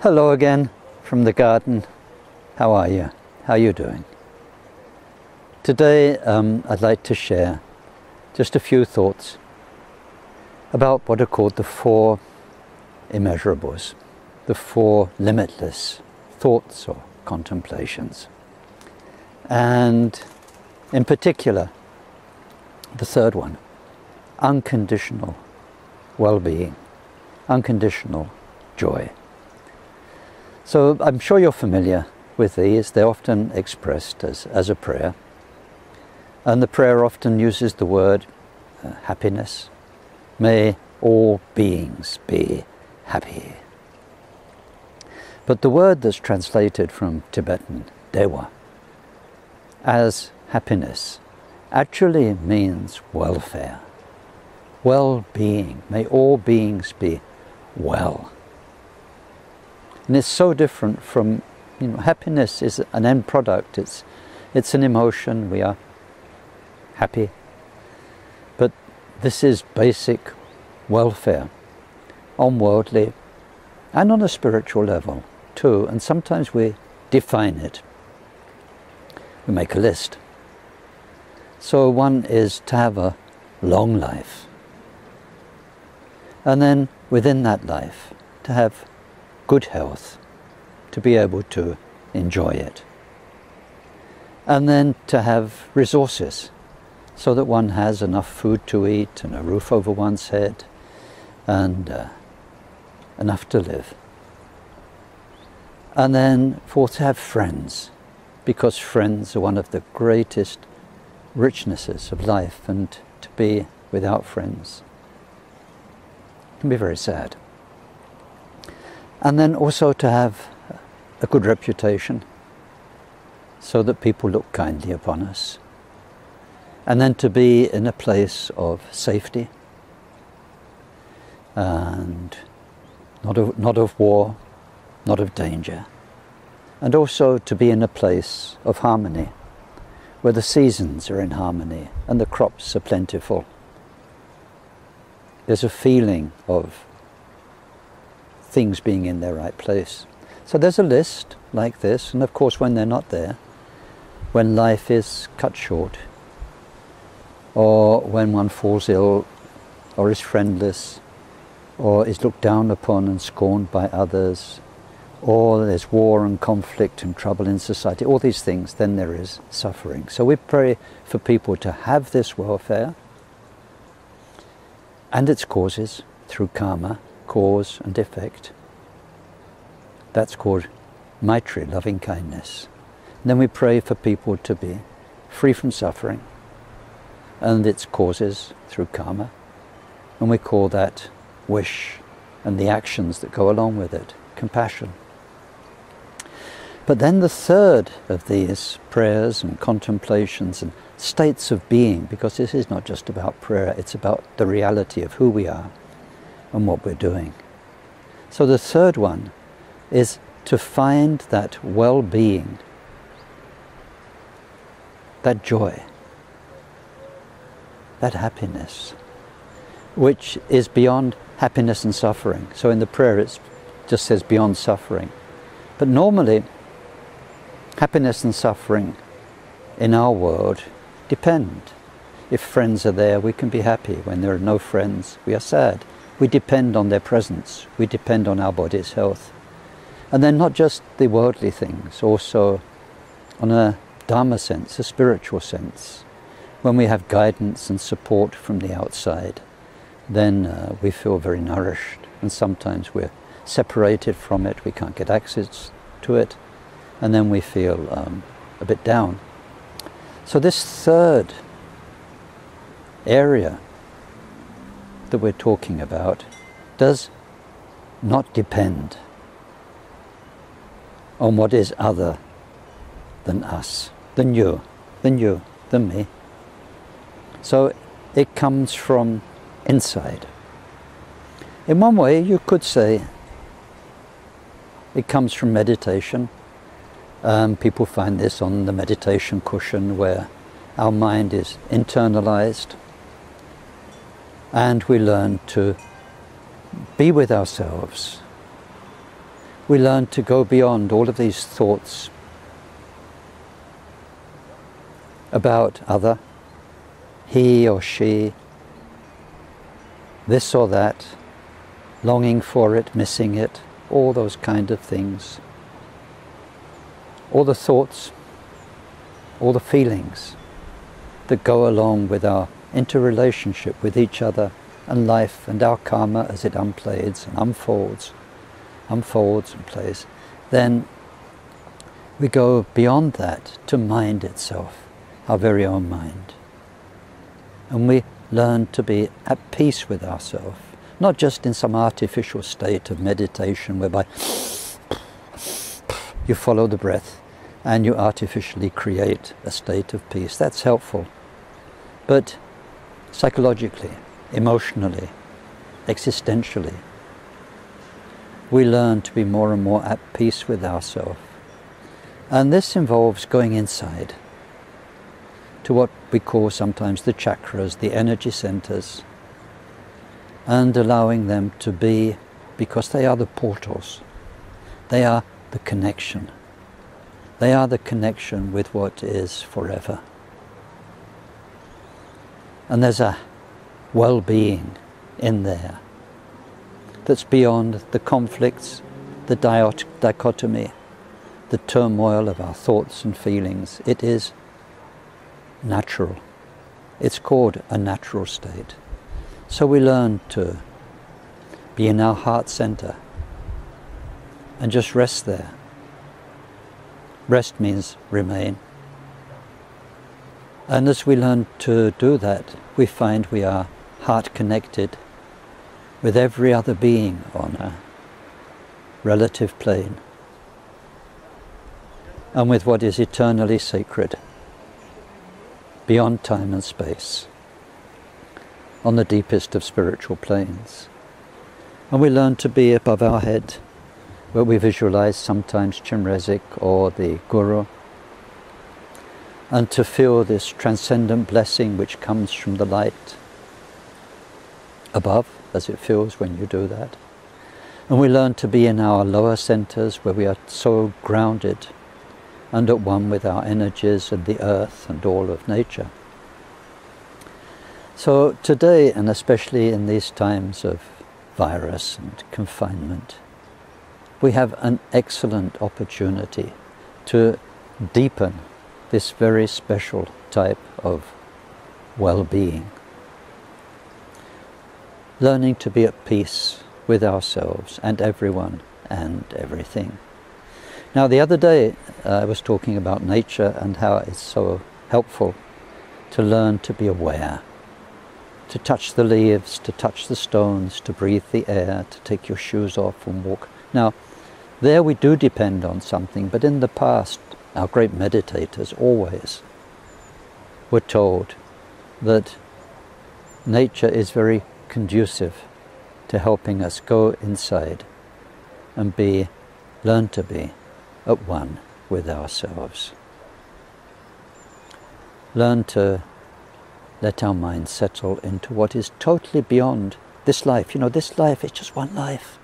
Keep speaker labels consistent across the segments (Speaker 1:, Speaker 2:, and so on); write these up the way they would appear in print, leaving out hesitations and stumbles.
Speaker 1: Hello again from the garden. How are you? How are you doing? Today I'd like to share just a few thoughts about what are called the four immeasurables, the four limitless thoughts or contemplations. And in particular, the third one, unconditional well-being, unconditional joy. So I'm sure you're familiar with these. They're often expressed as a prayer. And the prayer often uses the word happiness. May all beings be happy. But the word that's translated from Tibetan, dewa, as happiness, actually means welfare, well-being. May all beings be well. And it's so different from, happiness is an end product. It's an emotion. We are happy. But this is basic welfare on worldly and on a spiritual level too. And sometimes we define it. We make a list. So one is to have a long life. And then within that life, to have good health, to be able to enjoy it. And then to have resources, so that one has enough food to eat and a roof over one's head and enough to live. And then to have friends, because friends are one of the greatest richnesses of life, and to be without friends can be very sad. And then also to have a good reputation, so that people look kindly upon us. And then to be in a place of safety, and not of war, not of danger. And also to be in a place of harmony, where the seasons are in harmony and the crops are plentiful. There's a feeling of things being in their right place. So there's a list like this, and of course when they're not there, when life is cut short, or when one falls ill, or is friendless, or is looked down upon and scorned by others, or there's war and conflict and trouble in society, all these things, then there is suffering. So we pray for people to have this welfare and its causes through karma, cause and effect. That's called Maitri, loving kindness. And then we pray for people to be free from suffering and its causes through karma. And we call that wish and the actions that go along with it, compassion. But then the third of these prayers and contemplations and states of being, because this is not just about prayer, it's about the reality of who we are and what we're doing. So the third one is to find that well-being, that joy, that happiness, which is beyond happiness and suffering. So in the prayer it just says beyond suffering. But normally, happiness and suffering in our world depend. If friends are there, we can be happy. When there are no friends, we are sad. We depend on their presence. We depend on our body's health. And then not just the worldly things, also on a Dharma sense, a spiritual sense. When we have guidance and support from the outside, then we feel very nourished. And sometimes we're separated from it, we can't get access to it, and then we feel a bit down. So this third area that we're talking about does not depend on what is other than us, than you, than me. So it comes from inside. In one way, you could say it comes from meditation. People find this on the meditation cushion, where our mind is internalized and we learn to be with ourselves, we learn to go beyond all of these thoughts about other, he or she, this or that, longing for it, missing it, all those kind of things. All the thoughts, all the feelings that go along with our interrelationship with each other and life and our karma as it unfolds and unfolds and plays, then we go beyond that to mind itself, our very own mind. And we learn to be at peace with ourselves, not just in some artificial state of meditation whereby you follow the breath and you artificially create a state of peace. That's helpful. But psychologically, emotionally, existentially, we learn to be more and more at peace with ourselves. And this involves going inside to what we call sometimes the chakras, the energy centers, and allowing them to be, because they are the portals, they are the connection. They are the connection with what is forever. And there's a well-being in there that's beyond the conflicts, the dichotomy, the turmoil of our thoughts and feelings. It is natural. It's called a natural state. So we learn to be in our heart center and just rest there. Rest means remain. And as we learn to do that, we find we are heart connected with every other being on a relative plane, and with what is eternally sacred, beyond time and space, on the deepest of spiritual planes. And we learn to be above our head, where we visualize sometimes Chenrezig or the Guru, and to feel this transcendent blessing which comes from the light above, as it feels when you do that. And we learn to be in our lower centers, where we are so grounded and at one with our energies and the earth and all of nature. So today, and especially in these times of virus and confinement, we have an excellent opportunity to deepen this very special type of well-being. Learning to be at peace with ourselves and everyone and everything. Now, the other day I was talking about nature and how it's so helpful to learn to be aware, to touch the leaves, to touch the stones, to breathe the air, to take your shoes off and walk. Now, there we do depend on something, but in the past, our great meditators always were told that nature is very conducive to helping us go inside and learn to be at one with ourselves. Learn to let our mind settle into what is totally beyond this life. You know, this life is just one life.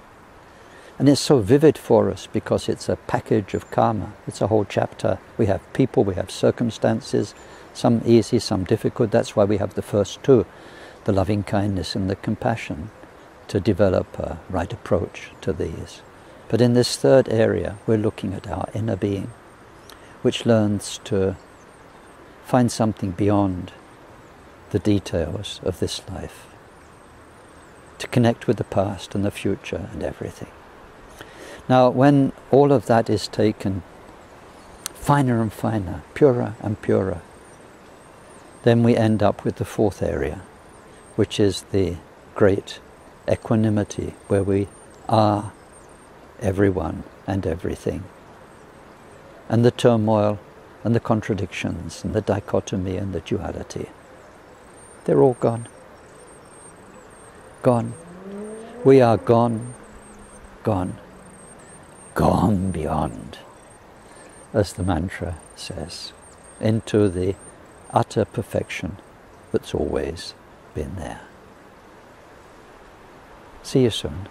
Speaker 1: And it's so vivid for us because it's a package of karma. It's a whole chapter. We have people, we have circumstances, some easy, some difficult. That's why we have the first two, the loving kindness and the compassion, to develop a right approach to these. But in this third area, we're looking at our inner being, which learns to find something beyond the details of this life, to connect with the past and the future and everything. Now, when all of that is taken finer and finer, purer and purer, then we end up with the fourth area, which is the great equanimity, where we are everyone and everything. And the turmoil and the contradictions and the dichotomy and the duality, they're all gone. Gone. We are gone, gone. Gone beyond, as the mantra says, into the utter perfection that's always been there. See you soon.